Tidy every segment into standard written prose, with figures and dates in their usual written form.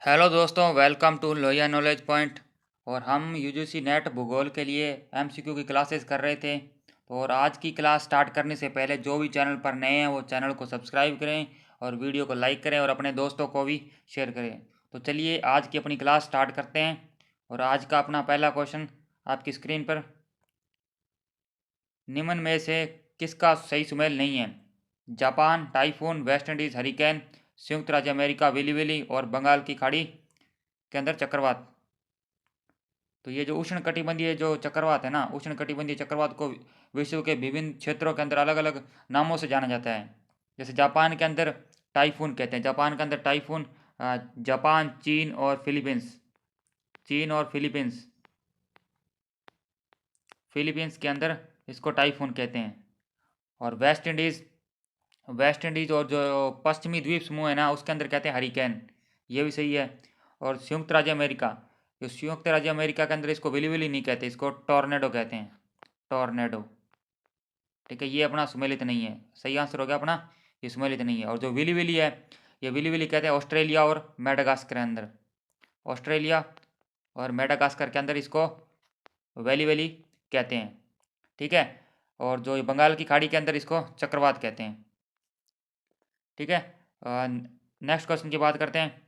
Hello दोस्तों, welcome to Lohia knowledge point. और हम यूजीसी नेट भूगोल के लिए एमसीक्यू की क्लासेस कर रहे थे। और आज की क्लास स्टार्ट करने से पहले जो भी चैनल पर नए हैं वो चैनल को सब्सक्राइब करें और वीडियो को लाइक करें और अपने दोस्तों को भी शेयर करें। तो चलिए आज की अपनी क्लास स्टार्ट करते हैं। और आज का अपना पहला क्वेश्चन आपकी स्क्रीन पर, निम्न में से किसका सही सुमेल नहीं है? Japan typhoon, West Indies hurricane, संयुक्त राज्य अमेरिका विली विली और बंगाल की खाड़ी के अंदर चक्रवात। तो ये जो उष्ण कटिबंधीय जो चक्रवात है ना, उष्ण कटिबंधीय चक्रवात को विश्व के विभिन्न क्षेत्रों के अंदर अलग अलग नामों से जाना जाता है। जैसे जापान के अंदर टाइफून कहते हैं, जापान के अंदर टाइफून। जापान, चीन और फिलीपींस, चीन और फिलीपींस, फिलीपींस के अंदर इसको टाइफून कहते हैं। और वेस्ट इंडीज़, वेस्ट इंडीज़ और जो पश्चिमी द्वीप समूह है ना, उसके अंदर कहते हैं हरिकेन। ये भी सही है। और संयुक्त राज्य अमेरिका, जो संयुक्त राज्य अमेरिका के अंदर इसको विली विली नहीं कहते, इसको टॉर्नेडो कहते हैं, टॉर्नेडो। ठीक है, ये अपना सुमेलित नहीं है। सही आंसर हो गया अपना, ये सुमेलित नहीं है। और जो विली विली है, ये विली विली कहते हैं ऑस्ट्रेलिया और मेडागास्कर के अंदर, ऑस्ट्रेलिया और मेडागास्कर के अंदर इसको वैली वैली कहते हैं। ठीक है। और जो बंगाल की खाड़ी के अंदर इसको चक्रवात कहते हैं। ठीक है। नेक्स्ट क्वेश्चन की बात करते हैं।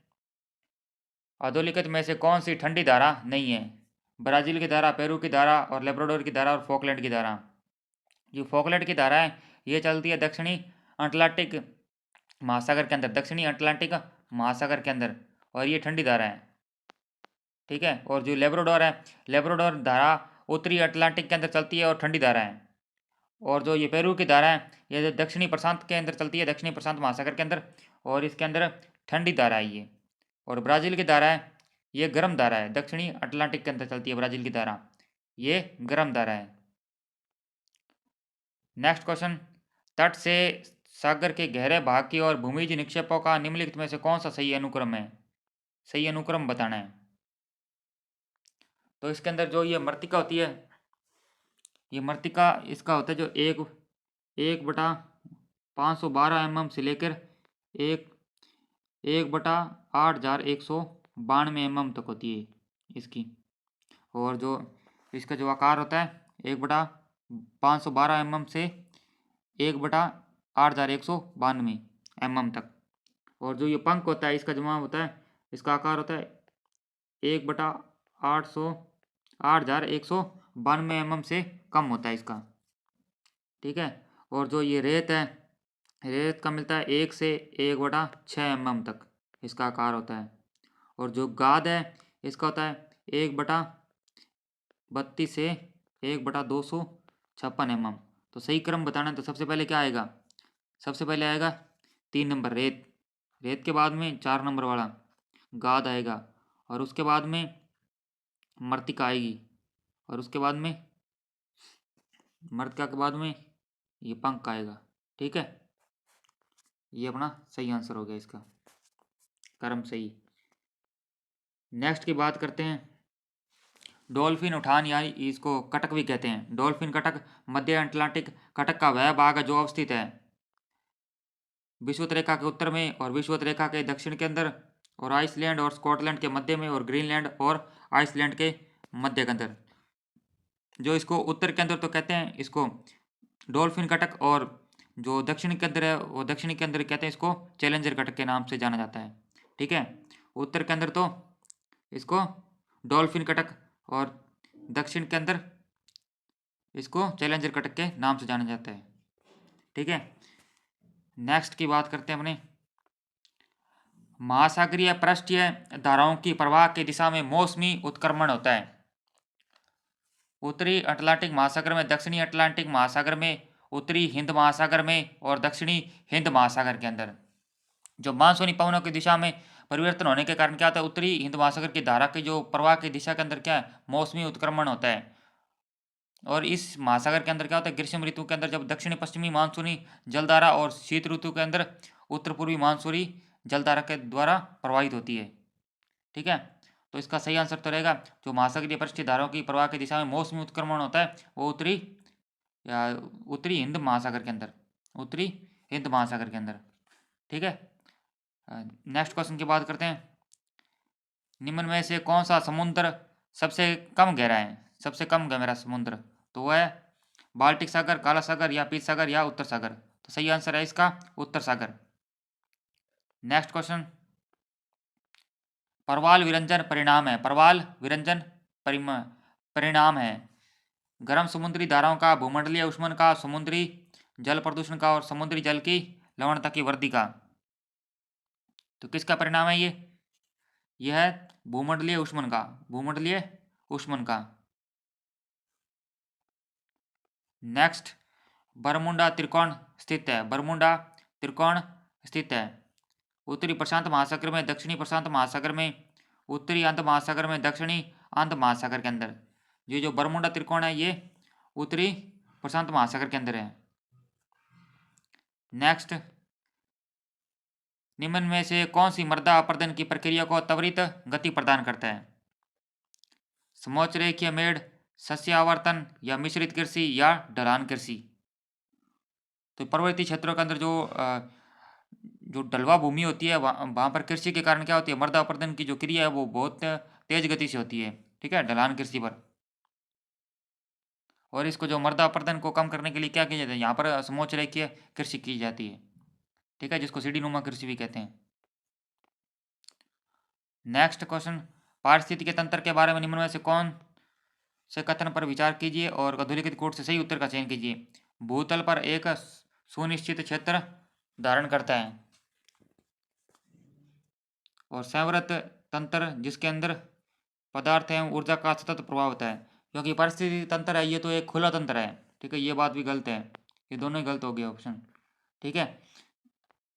अधोलिखित में से कौन सी ठंडी धारा नहीं है? ब्राज़ील की धारा, पेरू की धारा और लेब्राडोर की धारा और फॉकलैंड की धारा। जो फॉकलैंड की धारा है ये चलती है दक्षिणी अटलांटिक महासागर के अंदर, दक्षिणी अटलांटिक महासागर के अंदर, और ये ठंडी धारा है। ठीक है। और जो लेब्राडोर है, लेब्राडोर धारा उत्तरी अटलांटिक के अंदर चलती है और ठंडी धारा है। और जो ये पेरू की धारा है ये दक्षिणी प्रशांत के अंदर चलती है, दक्षिणी प्रशांत महासागर के अंदर, और इसके अंदर ठंडी धारा है ये। और ब्राज़ील की धारा है ये गर्म धारा है, दक्षिणी अटलांटिक के अंदर चलती है ब्राज़ील की धारा, ये गर्म धारा है। नेक्स्ट क्वेश्चन, तट से सागर के गहरे भाग की ओर भूमिज निक्षेपों का निम्नलिखित में से कौन सा सही अनुक्रम है? सही अनुक्रम बताना है। तो इसके अंदर जो ये मृत्तिका होती है, ये मृत्तिका इसका होता है जो 1/512 mm से लेकर एक 1/8192 तक होती है इसकी। और जो इसका जो आकार होता है 1/512 mm से 1/8192 तक। और जो ये पंख होता है इसका जमा होता है, इसका आकार होता है 1/8192 से कम होता है इसका। ठीक है। और जो ये रेत है, रेत का मिलता है 1 से 1/6 mm तक इसका आकार होता है। और जो गाद है इसका होता है 1/32 से 1/256 mm। तो सही क्रम बताना है तो सबसे पहले क्या आएगा? सबसे पहले आएगा 3 नंबर रेत, रेत के बाद में 4 नंबर वाला गाद आएगा, और उसके बाद में मृत्तिका आएगी, और उसके बाद में मृत्तिका के बाद में ये पंख आएगा। ठीक है, ये अपना सही आंसर हो गया इसका, क्रम सही। नेक्स्ट की बात करते हैं। डॉल्फिन उठान यानी इसको कटक भी कहते हैं, डॉल्फिन कटक मध्य अटलांटिक कटक का वह भाग है जो अवस्थित है विषुवत रेखा के उत्तर में और विषुवत रेखा के दक्षिण के अंदर, और आइसलैंड और स्कॉटलैंड के मध्य में, और ग्रीनलैंड और आइसलैंड के मध्य के अंदर। जो इसको उत्तर के अंदर तो कहते हैं इसको डॉल्फिन कटक, और जो दक्षिण के अंदर है वो दक्षिण के अंदर कहते हैं इसको चैलेंजर कटक के नाम से जाना जाता है। ठीक है। उत्तर के अंदर तो इसको डॉल्फिन कटक, और दक्षिण के अंदर इसको चैलेंजर कटक के नाम से जाना जाता है। ठीक है। नेक्स्ट की बात करते हैं अपने। महासागरीय पृष्ठीय धाराओं की प्रवाह की दिशा में मौसमी उत्क्रमण होता है। उत्तरी अटलांटिक महासागर में, दक्षिणी अटलांटिक महासागर में, उत्तरी हिंद महासागर में और दक्षिणी हिंद महासागर के अंदर जो मानसूनी पवनों की दिशा में परिवर्तन होने के कारण क्या होता है, उत्तरी हिंद महासागर की धारा की जो प्रवाह की दिशा के अंदर क्या है, मौसमी उत्क्रमण होता है। और इस महासागर के अंदर क्या होता है, ग्रीष्म ऋतु के अंदर जब दक्षिणी पश्चिमी मानसूनी जलधारा, और शीत ऋतु के अंदर उत्तर पूर्वी मानसूनी जलधारा के द्वारा प्रवाहित होती है। ठीक है। तो इसका सही आंसर तो रहेगा जो महासागरीय पृष्ठीय धाराओं की प्रवाह की दिशा में मौसमी उत्क्रमण होता है वो उत्तरी हिंद महासागर के अंदर, उत्तरी हिंद महासागर के अंदर। ठीक है। नेक्स्ट क्वेश्चन की बात करते हैं। निम्न में से कौन सा समुद्र सबसे कम गहरा है? सबसे कम गहरा समुद्र तो वह है बाल्टिक सागर, काला सागर या पीत सागर या उत्तर सागर। तो सही आंसर है इसका उत्तर सागर। नेक्स्ट क्वेश्चन, परवाल विरंजन परिणाम है। परवाल विरंजन परिणाम है गर्म समुद्री धाराओं का, भूमंडलीय ऊष्मन का, समुद्री जल प्रदूषण का और समुद्री जल की लवणता की वृद्धि का। तो किसका परिणाम है ये? यह है भूमंडलीय ऊष्मन का, भूमंडलीय ऊष्मन का। नेक्स्ट, बरमुंडा त्रिकोण स्थित है। बरमुंडा त्रिकोण स्थित है उत्तरी प्रशांत महासागर में, दक्षिणी प्रशांत महासागर में, उत्तरी अंत महासागर में, दक्षिणी अंत महासागर के अंदर। ये जो बरमुंडा त्रिकोण है ये उत्तरी प्रशांत महासागर के अंदर है। नेक्स्ट, निम्न में से कौन सी मृदा अपर्दन की प्रक्रिया को त्वरित गति प्रदान करता है? समोच्च रेखीय मेड़, सस्य आवर्तन या मिश्रित कृषि या ढलान कृषि। तो पर्वतीय क्षेत्रों के अंदर जो ढलवा भूमि होती है वहाँ पर कृषि के कारण क्या होती है, मृदा अपर्दन की जो क्रिया है वो बहुत तेज गति से होती है। ठीक है, ढलान कृषि पर। और इसको जो मृदा अपर्दन को कम करने के लिए क्या किया जाता है, यहाँ पर समोच्च रेखीय कृषि की जाती है। ठीक है, जिसको सीढ़ी नुमा कृषि भी कहते हैं। नेक्स्ट क्वेश्चन, पारिस्थितिकी तंत्र के बारे में निम्न में से कौन से कथन पर विचार कीजिए और अधोलिखित कोड से सही उत्तर का चयन कीजिए। भूतल पर एक सुनिश्चित क्षेत्र धारण करता है और संवृत तंत्र जिसके अंदर पदार्थ एवं ऊर्जा का सतत प्रभाव होता है। क्योंकि पारिस्थितिकी तंत्र है ये तो एक खुला तंत्र है। ठीक है, ये बात भी गलत है, ये दोनों ही गलत हो गए ऑप्शन। ठीक है,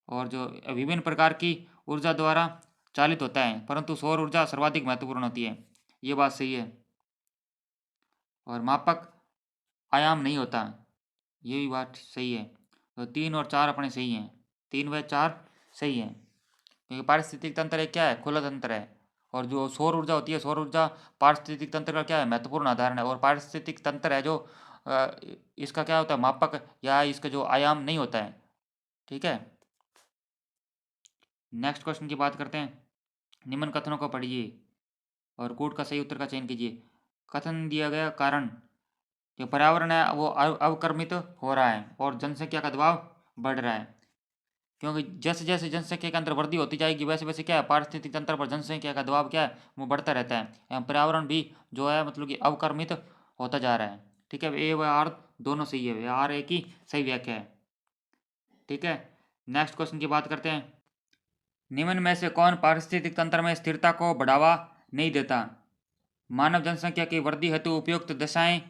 और जो विभिन्न प्रकार की ऊर्जा द्वारा चालित होता है परंतु सौर ऊर्जा सर्वाधिक महत्वपूर्ण होती है, ये बात सही है। और मापक आयाम नहीं होता, ये भी बात सही है। तो 3 और 4 अपने सही हैं, 3 व 4 सही हैं। क्योंकि पारिस्थितिक तंत्र एक क्या है, खुला तंत्र है। और जो सौर ऊर्जा होती है, सौर ऊर्जा पारिस्थितिक तंत्र का क्या है, महत्वपूर्ण आधार है। और पारिस्थितिक तंत्र है जो इसका क्या होता है, मापक या इसका जो आयाम नहीं होता है। ठीक है, नेक्स्ट क्वेश्चन की बात करते हैं। निम्न कथनों को पढ़िए और कोड का सही उत्तर का चयन कीजिए। कथन दिया गया कारण, जो पर्यावरण है वो अवक्रमित हो रहा है और जनसंख्या का दबाव बढ़ रहा है। क्योंकि जैसे जैसे जनसंख्या के अंदर वृद्धि होती जाएगी वैसे वैसे क्या है, पारिस्थितिक तंत्र पर जनसंख्या का दबाव क्या है, वो बढ़ता रहता है एवं पर्यावरण भी जो है मतलब कि अवक्रमित होता जा रहा है। ठीक है, ए व आर दोनों सही है, आर ए की सही व्याख्या है। ठीक है, नेक्स्ट क्वेश्चन की बात करते हैं। निम्न में से कौन पारिस्थितिक तंत्र में स्थिरता को बढ़ावा नहीं देता? मानव जनसंख्या की वृद्धि हेतु उपयुक्त दशाएं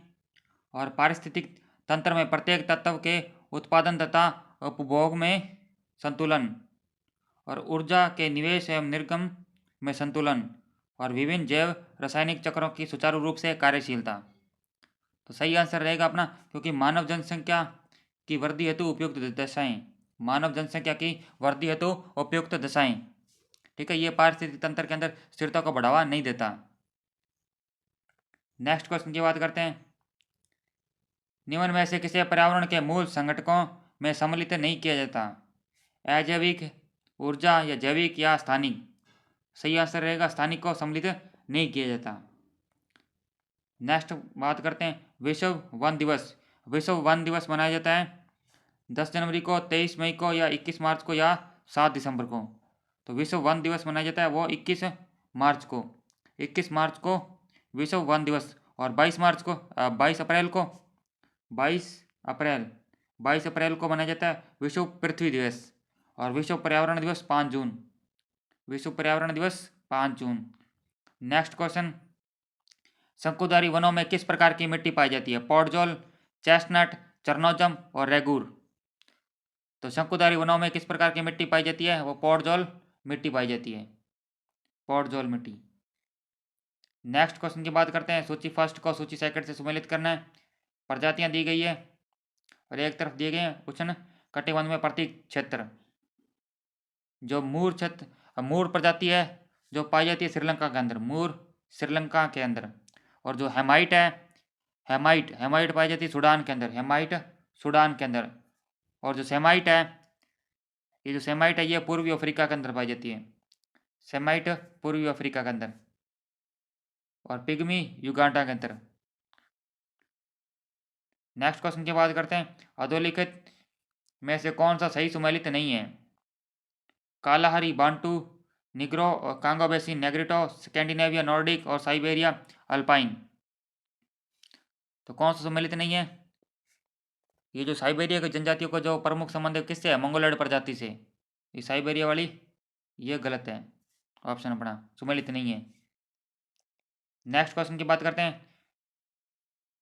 और पारिस्थितिक तंत्र में प्रत्येक तत्व के उत्पादन तथा उपभोग में संतुलन और ऊर्जा के निवेश एवं निर्गम में संतुलन और विभिन्न जैव रासायनिक चक्रों की सुचारू रूप से कार्यशीलता। तो सही आंसर रहेगा अपना, क्योंकि मानव जनसंख्या की वृद्धि हेतु उपयुक्त दशाएं, मानव जनसंख्या की वृद्धि हेतु उपयुक्त दशाएं। ठीक है, ये पारिस्थितिक तंत्र के अंदर स्थिरता को बढ़ावा नहीं देता। नेक्स्ट क्वेश्चन की बात करते हैं। निम्न में से किसी पर्यावरण के मूल संगठकों में सम्मिलित नहीं किया जाता? अजैविक ऊर्जा या जैविक या स्थानिक। सही आंसर रहेगा स्थानिक को सम्मिलित नहीं किया जाता। नेक्स्ट बात करते हैं विश्व वन दिवस। विश्व वन दिवस मनाया जाता है 10 जनवरी को, 23 मई को या 21 मार्च को या 7 दिसंबर को। तो विश्व वन दिवस मनाया जाता है वो 21 मार्च को, 21 मार्च को विश्व वन दिवस। और 22 मार्च को 22 अप्रैल को 22 अप्रैल 22 अप्रैल को मनाया जाता है विश्व पृथ्वी दिवस। और विश्व पर्यावरण दिवस 5 जून, विश्व पर्यावरण दिवस 5 जून। नेक्स्ट क्वेश्चन, शंकुधारी वनों में किस प्रकार की मिट्टी पाई जाती है? पॉडजोल, चेस्टनट, चरनोजम और रेगूर। तो शंकुधारी वनों में किस प्रकार की मिट्टी पाई जाती है? वो पॉडजोल मिट्टी पाई जाती है, पॉडजोल मिट्टी। नेक्स्ट क्वेश्चन की बात करते हैं। सूची फर्स्ट को सूची सेकंड से सुमेलित करना है। प्रजातियां दी गई है और एक तरफ दिए गए हैं उष्ण कटिबंध में प्रतीक क्षेत्र। जो मूर प्रजाति है जो पाई जाती है श्रीलंका के अंदर, मूर श्रीलंका के अंदर। और जो हेमाइट है, हेमाइट पाई जाती है सूडान के अंदर, हेमाइट सूडान के अंदर। और जो सेमाइट है, ये जो सेमाइट है ये पूर्वी अफ्रीका के अंदर पाई जाती है। सेमाइट पूर्वी अफ्रीका के अंदर, और पिग्मी युगांडा के अंदर। नेक्स्ट क्वेश्चन की बात करते हैं, अधोलिखित में से कौन सा सही सुमेलित नहीं है? Kalahari, Bantu, Negro, Congo basin, Negrito, Scandinavia, Nordic और साइबेरिया अल्पाइन। तो कौन सा सम्मिलित नहीं है? ये जो साइबेरिया की जनजातियों का जो प्रमुख संबंध है किससे है? मंगोलॉयड प्रजाति से। ये साइबेरिया वाली ये गलत है, ऑप्शन अपना सम्मिलित नहीं है। नेक्स्ट क्वेश्चन की बात करते हैं,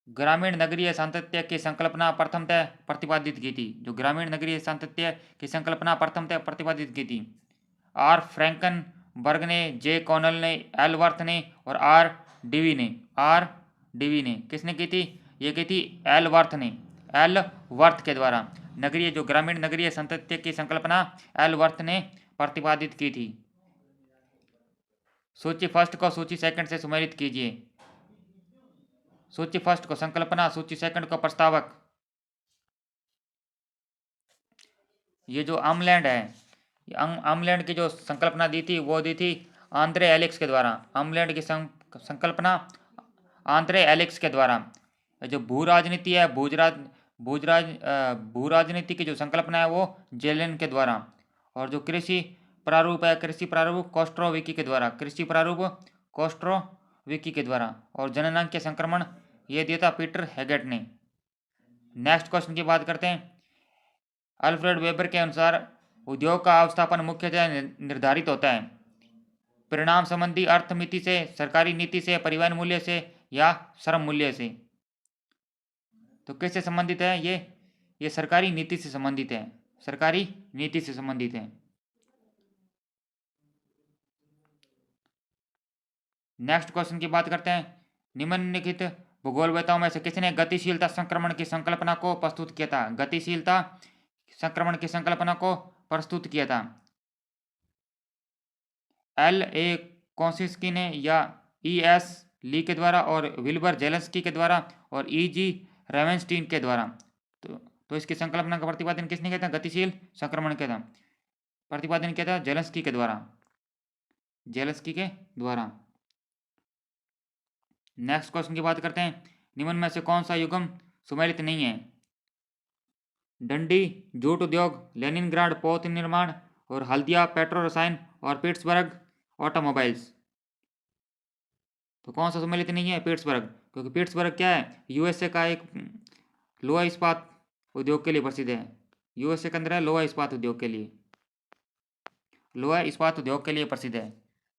ग्रामीण नगरीय सातत्य की संकल्पना प्रथमतः प्रतिपादित की थी। जो ग्रामीण नगरीय सातत्य की संकल्पना प्रथमतः प्रतिपादित की थी, आर फ्रैंकनबर्ग ने, जे कॉनल ने, एल वर्थ ने और आर डीवी ने। आर डीवी ने किसने की थी? ये की थी एल वर्थ ने, एल वर्थ के द्वारा। नगरीय जो ग्रामीण नगरीय सातत्य की संकल्पना एल वर्थ ने प्रतिपादित की थी। सूची फर्स्ट को सूची सेकंड से सुमेलित कीजिए। सूची फर्स्ट को संकल्पना, सूची सेकंड को प्रस्तावक। ये जो आमलैंड है, आमलैंड की जो संकल्पना दी थी वो दी थी आंद्रे एलेक्स के द्वारा। आमलैंड की संकल्पना आंद्रे एलेक्स के द्वारा। जो भू राजनीति है, भू राजनीति की जो संकल्पना है वो जेलेन के द्वारा। और जो कृषि प्रारूप है, कृषि प्रारूप कोस्ट्रोविकी के द्वारा। कृषि प्रारूप कोस्ट्रोविकी के द्वारा। और जननांग के संक्रमण ये दिया था पीटर हेगेट ने। नेक्स्ट क्वेश्चन की बात करते हैं, अल्फ्रेड वेबर के अनुसार उद्योग का अवस्थापन मुख्यतः निर्धारित होता है परिणाम संबंधी अर्थमिति से, सरकारी नीति से, परिवहन मूल्य से या श्रम मूल्य से। तो किससे संबंधित है? ये सरकारी नीति से संबंधित है, सरकारी नीति से संबंधित है। नेक्स्ट क्वेश्चन की बात करते हैं, निम्नलिखित भूगोलवेताओं में से किसने गतिशीलता संक्रमण की संकल्पना को प्रस्तुत किया था? गतिशीलता संक्रमण की संकल्पना को प्रस्तुत किया था, एल ए कॉन्सिस्की ने या ई एस ली के द्वारा और विल्बर जेलेंस्की के द्वारा और ई जी रेवेंस्टीन के द्वारा। तो इसकी संकल्पना का प्रतिपादन किसने किया था? गतिशील संक्रमण किया था, प्रतिपादन किया था जेलेंस्की के द्वारा, जेलेंस्की के द्वारा। नेक्स्ट क्वेश्चन की बात करते हैं, निम्न में से कौन सा युग्म सुमेलित नहीं है? डंडी जूट उद्योग, लेनिनग्राड पोत निर्माण और हल्दिया पेट्रो रसायन और पिट्सबर्ग ऑटोमोबाइल्स। तो कौन सा सम्मिलित नहीं है? पिट्सबर्ग। क्योंकि पिट्सबर्ग क्या है? यूएसए का एक लोहा इस्पात उद्योग के लिए प्रसिद्ध है। यूएसए के अंदर है लोहा इस्पात उद्योग के लिए, लोहा इस्पात उद्योग के लिए प्रसिद्ध है।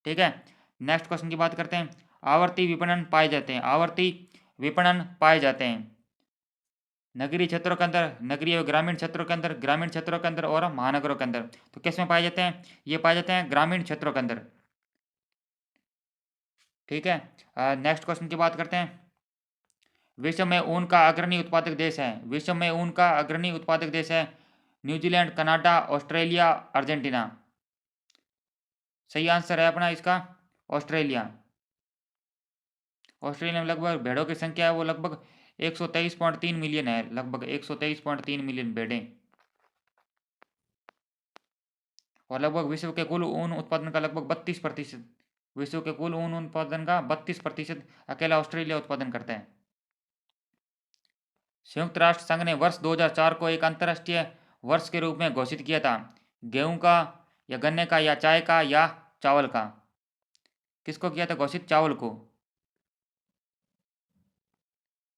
ठीक है, नेक्स्ट क्वेश्चन की बात करते हैं, आवर्ती विपणन पाए जाते हैं, आवर्ती विपणन पाए जाते हैं नगरीय क्षेत्रों के अंदर, नगरीय और ग्रामीण क्षेत्रों के अंदर, ग्रामीण क्षेत्रों के अंदर और महानगरों के अंदर। तो किस में पाए जाते हैं? ये पाए जाते हैं ग्रामीण क्षेत्रों के अंदर। ठीक है, नेक्स्ट क्वेश्चन की बात करते हैं, विश्व में ऊन का अग्रणी उत्पादक देश है, विश्व में ऊन का अग्रणी उत्पादक देश है न्यूजीलैंड, कनाडा, ऑस्ट्रेलिया, अर्जेंटीना। सही आंसर है अपना इसका ऑस्ट्रेलिया। ऑस्ट्रेलिया में लगभग भेड़ों की संख्या है वो लगभग 123.3 मिलियन है, लगभग 123.3 मिलियन भेड़ें। और लगभग विश्व के कुल ऊन उत्पादन का लगभग 32%, विश्व के कुल ऊन उत्पादन का 32% अकेला ऑस्ट्रेलिया उत्पादन करता है। संयुक्त राष्ट्र संघ ने वर्ष 2004 को एक अंतर्राष्ट्रीय वर्ष के रूप में घोषित किया था, गेहूं का या गन्ने का या चाय का या चावल का? किसको किया था घोषित? चावल को।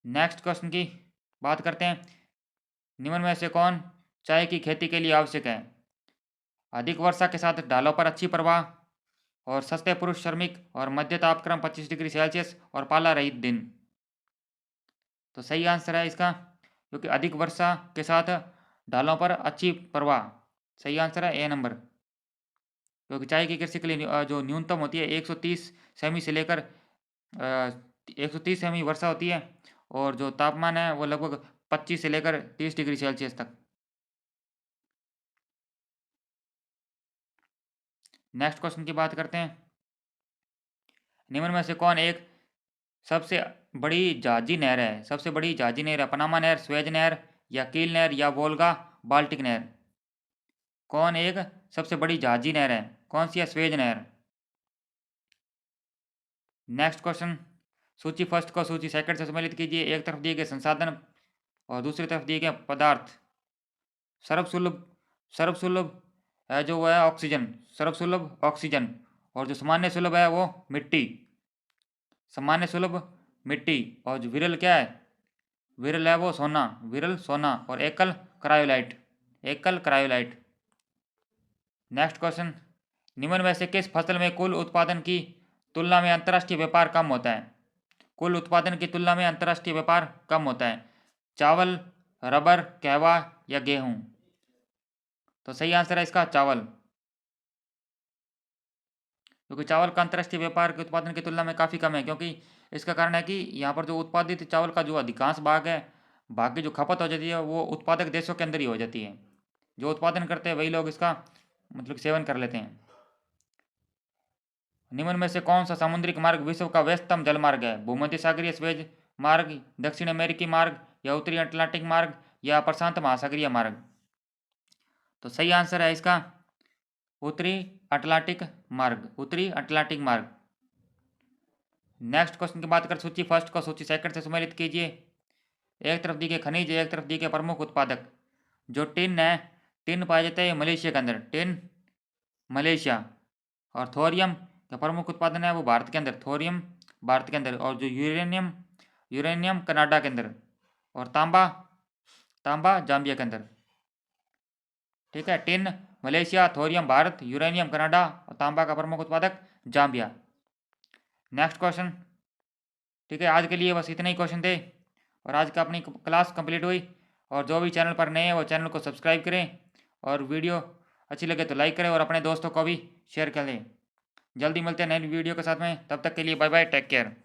नेक्स्ट क्वेश्चन की बात करते हैं, निम्न में से कौन चाय की खेती के लिए आवश्यक है? अधिक वर्षा के साथ ढालों पर अच्छी प्रवाह और सस्ते पुरुष श्रमिक और मध्य तापक्रम 25 डिग्री सेल्सियस और पाला रहित दिन। तो सही आंसर है इसका, क्योंकि अधिक वर्षा के साथ ढालों पर अच्छी प्रवाह। सही आंसर है ए नंबर, क्योंकि चाय की कृषि के लिए जो न्यूनतम होती है 130 सेमी से लेकर 130 सेमी वर्षा होती है, और जो तापमान है वो लगभग 25 से लेकर 30 डिग्री सेल्सियस तक। नेक्स्ट क्वेश्चन की बात करते हैं, निम्न में से कौन एक सबसे बड़ी जहाजी नहर है? सबसे बड़ी जहाजी नहर है पनामा नहर, स्वेज नहर या कील नहर या वोल्गा बाल्टिक नहर। कौन एक सबसे बड़ी जहाजी नहर है? कौन सी है? स्वेज नहर। नेक्स्ट क्वेश्चन, सूची फर्स्ट को सूची सेकंड से सम्मिलित कीजिए। एक तरफ दिए गए संसाधन और दूसरी तरफ दिए गए पदार्थ। सर्वसुलभ है जो वो है ऑक्सीजन, सर्वसुलभ ऑक्सीजन। और जो सामान्य सुलभ है वो मिट्टी, सामान्य सुलभ मिट्टी। और जो विरल क्या है, विरल है वो सोना, विरल सोना। और एकल क्रायोलाइट, एकल क्रायोलाइट। नेक्स्ट क्वेश्चन, निम्न में से किस फसल में कुल उत्पादन की तुलना में अंतर्राष्ट्रीय व्यापार कम होता है? कुल उत्पादन की तुलना में अंतर्राष्ट्रीय व्यापार कम होता है। चावल, रबर, कहवा या गेहूं? तो सही आंसर है इसका चावल, क्योंकि चावल का अंतर्राष्ट्रीय व्यापार के उत्पादन की तुलना में काफ़ी कम है। क्योंकि इसका कारण है कि यहाँ पर जो उत्पादित चावल का जो अधिकांश भाग है, भाग की जो खपत हो जाती है वो उत्पादक देशों के अंदर ही हो जाती है। जो उत्पादन करते हैं वही लोग इसका मतलब सेवन कर लेते हैं। निम्न में से कौन सा समुद्रिक मार्ग विश्व का व्यस्ततम जल मार्ग है? भूमध्य सागरीय स्वेज मार्ग, दक्षिण अमेरिकी मार्ग या उत्तरी अटलांटिक मार्ग या प्रशांत महासागरीय मार्ग? तो सही आंसर है इसका उत्तरी अटलांटिक मार्ग, उत्तरी अटलांटिक मार्ग। नेक्स्ट क्वेश्चन की बात करें, सूची फर्स्ट को सूची सेकंड से सम्मिलित कीजिए। एक तरफ दी गए खनिज, एक तरफ दी गए प्रमुख उत्पादक। जो टिन है, टिन पाया जाता है मलेशिया के अंदर, टिन मलेशिया। और थोरियम का प्रमुख उत्पादन है वो भारत के अंदर, थोरियम भारत के अंदर। और जो यूरेनियम, यूरेनियम कनाडा के अंदर। और तांबा, तांबा जाम्बिया के अंदर। ठीक है, tin Malaysia, thorium Bharat, uranium Canada और तांबा का प्रमुख उत्पादक जाम्बिया। Next question. ठीक है, आज के लिए बस इतने ही क्वेश्चन थे और आज का अपनी क्लास कंप्लीट हुई। और जो भी चैनल पर नए हैं वो चैनल को सब्सक्राइब करें और वीडियो अच्छी लगे तो लाइक करें और अपने दोस्तों को भी शेयर करें। जल्दी मिलते हैं नई वीडियो के साथ में, तब तक के लिए बाय बाय, टेक केयर।